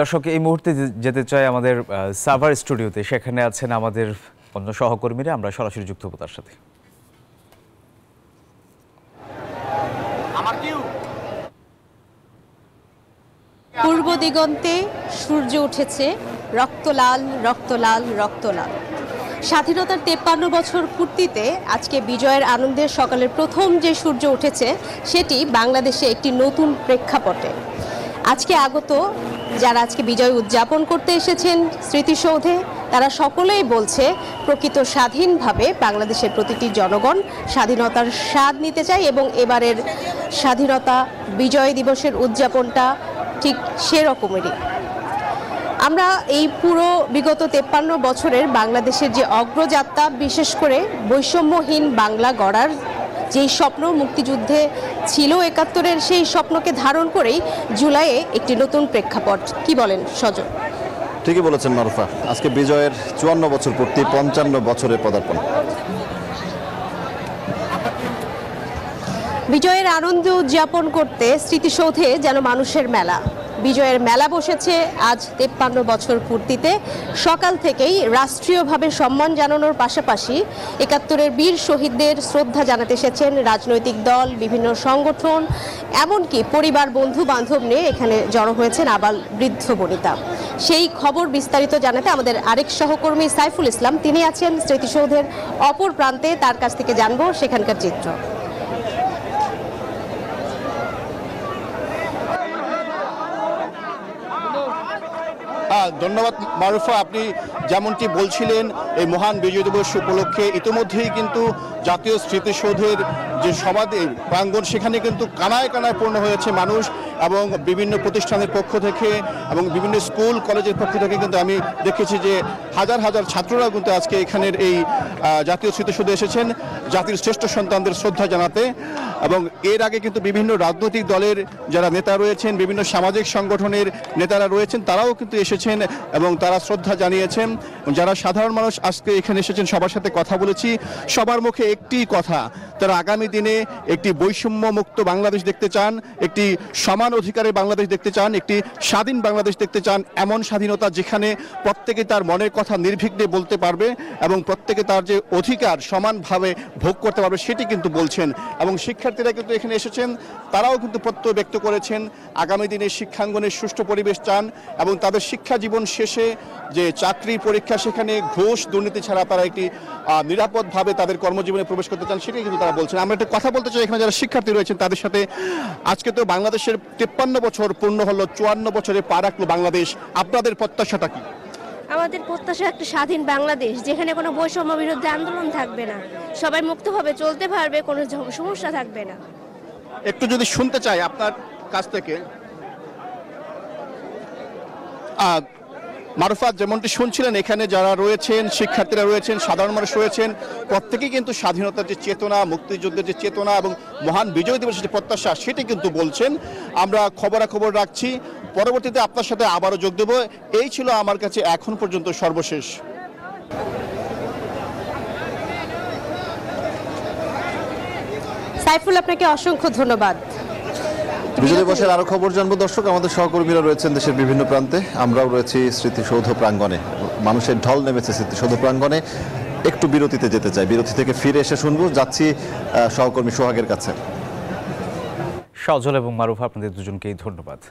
দর্শক, এই মুহূর্তে যেতে চাই আমাদের সাভার স্টুডিওতে। সেখানে আছেন আমাদের অন্য সহকর্মীরা, আমরা সরাসরি যুক্ত হব তার সাথে। পূর্ব দিগন্তে সূর্য উঠেছে রক্তলাল রক্তলাল রক্তলাল। স্বাধীনতার 53 বছর পূর্তিতে আজকে বিজয়ের আনন্দের সকালের প্রথম যে সূর্য উঠেছে সেটি বাংলাদেশে একটি নতুন প্রেক্ষাপটে। আজকে আগত যারা আজকে বিজয় উদযাপন করতে এসেছেন স্মৃতিসৌধে, তারা সকলেই বলছে প্রকৃত স্বাধীনভাবে বাংলাদেশের প্রতিটি জনগণ স্বাধীনতার স্বাদ নিতে চায় এবং এবারের স্বাধীনতা বিজয় দিবসের উদযাপনটা ঠিক সেরকমেরই। আমরা এই পুরো বিগত 53 বছরের বাংলাদেশের যে অগ্রযাত্রা, বিশেষ করে বৈষম্যহীন বাংলা গড়ার যেই স্বপ্ন মুক্তিযুদ্ধে ছিল 71-এর, সেই স্বপ্নকে ধারণ করেই জুলাইয়ে একটি নতুন প্রেক্ষাপট। কি বলেন সজল? ঠিকই বলেছেন মারুফা, আজকে বিজয়ের 54 বছর পূর্তি, 55 বছরের পদার্পণ। বিজয়ের আনন্দ উদযাপন করতে স্মৃতিসৌধে যেন মানুষের মেলা। বিজয়ের মেলা বসেছে আজ 53 বছর পূর্তিতে। সকাল থেকেই রাষ্ট্রীয়ভাবে সম্মান জানানোর পাশাপাশি 71-এর বীর শহীদদের শ্রদ্ধা জানাতে এসেছেন রাজনৈতিক দল, বিভিন্ন সংগঠন, এমনকি পরিবার বন্ধু বান্ধব নিয়ে এখানে জড়ো হয়েছেন আবাল বৃদ্ধ বনিতা। সেই খবর বিস্তারিত জানাতে আমাদের আরেক সহকর্মী সাইফুল ইসলাম, তিনি আছেন স্মৃতিসৌধের অপর প্রান্তে। তার কাছ থেকে জানবো সেখানকার চিত্র। ধন্যবাদ মারুফা, আপনি যেমনটি বলছিলেন এই মহান বিজয় দিবস উপলক্ষে ইতিমধ্যেই কিন্তু জাতীয় স্মৃতিসৌধের যে সমাধি প্রাঙ্গণ, সেখানে কিন্তু কানায় কানায় পূর্ণ হয়েছে মানুষ, এবং বিভিন্ন প্রতিষ্ঠানের পক্ষ থেকে এবং বিভিন্ন স্কুল কলেজের পক্ষ থেকে কিন্তু আমি দেখেছি যে হাজার হাজার ছাত্ররা কিন্তু আজকে এখানের এই জাতীয় স্মৃতিসৌধে এসেছেন জাতির শ্রেষ্ঠ সন্তানদের শ্রদ্ধা জানাতে। এবং এর আগে কিন্তু বিভিন্ন রাজনৈতিক দলের যারা নেতা রয়েছেন, বিভিন্ন সামাজিক সংগঠনের নেতারা রয়েছেন, তারাও কিন্তু এসেছেন এবং তারা শ্রদ্ধা জানিয়েছেন। যারা সাধারণ মানুষ আজকে এখানে এসেছেন, সবার সাথে কথা বলেছি, সবার মুখে একটি কথা, তারা আগামী দিনে একটি বৈষম্য মুক্ত বাংলাদেশ দেখতে চান, একটি সমান অধিকারের বাংলাদেশ দেখতে চান, একটি স্বাধীন বাংলাদেশ দেখতে চান, এমন স্বাধীনতা যেখানে প্রত্যেকে তার মনের কথা নির্বিঘ্নে বলতে পারবে এবং প্রত্যেকে তার যে অধিকার সমানভাবে ভোগ করতে পারবে, সেটি কিন্তু বলছেন। এবং শিক্ষার্থীরা কিন্তু এখানে এসেছেন, তারাও কিন্তু প্রত্যয় ব্যক্ত করেছেন আগামী দিনে শিক্ষাঙ্গনের সুষ্ঠু পরিবেশ চান এবং তাদের শিক্ষা জীবন শেষে যে চাকরি পরীক্ষা, সেখানে ঘুষ দুর্নীতি ছাড়া তারা একটি নিরাপদভাবে তাদের কর্মজীবনে প্রবেশ করতে চান, সেটাই কিন্তু তারা বলছেন। আমরা একটা কথা বলতে চাই এখানে যারা শিক্ষার্থী রয়েছেন তাদের সাথে। আজকে তো বাংলাদেশের 53 বছর পূর্ণ হলো, 54 বছরে পা রাখলো বাংলাদেশ। আপনাদের প্রত্যাশাটা কি? আমাদের প্রত্যাশা একটা স্বাধীন বাংলাদেশ, যেখানে কোনো বৈষম্য বিরুদ্ধে আন্দোলন থাকবে না, সবাই মুক্তভাবে চলতে পারবে, কোনো সমস্যা থাকবে না। একটু যদি শুনতে চাই আপনার কাছ থেকে মারুফা, যেমনটি শুনছিলেন এখানে যারা রয়েছেন, শিক্ষার্থীরা রয়েছেন, সাধারণ মানুষ রয়েছেন, প্রত্যেকেই কিন্তু স্বাধীনতার যে চেতনা, মুক্তিযুদ্ধের যে চেতনা এবং মহান বিজয় দিবসের যে প্রত্যাশা, সেটি কিন্তু বলছেন। আমরা খবরাখবর রাখছি, পরবর্তীতে আপনার সাথে আবারও যোগ দেব। এই ছিল আমার কাছে এখন পর্যন্ত সর্বশেষ। সাইফুল, আপনাকে অসংখ্য ধন্যবাদ। বিজয় দিবসের আরো খবর জানবো দর্শক, আমাদের সহকর্মীরা রয়েছেন দেশের বিভিন্ন প্রান্তে, আমরাও রয়েছি স্মৃতিসৌধ প্রাঙ্গণে। মানুষের ঢল নেমেছে স্মৃতিসৌধ প্রাঙ্গণে। একটু বিরতিতে যেতে চাই, বিরতি থেকে ফিরে এসে শুনবো। যাচ্ছি সহকর্মী সোহাগের কাছে। সজল এবং মারুফা, আপনাদের দুজনকেই ধন্যবাদ।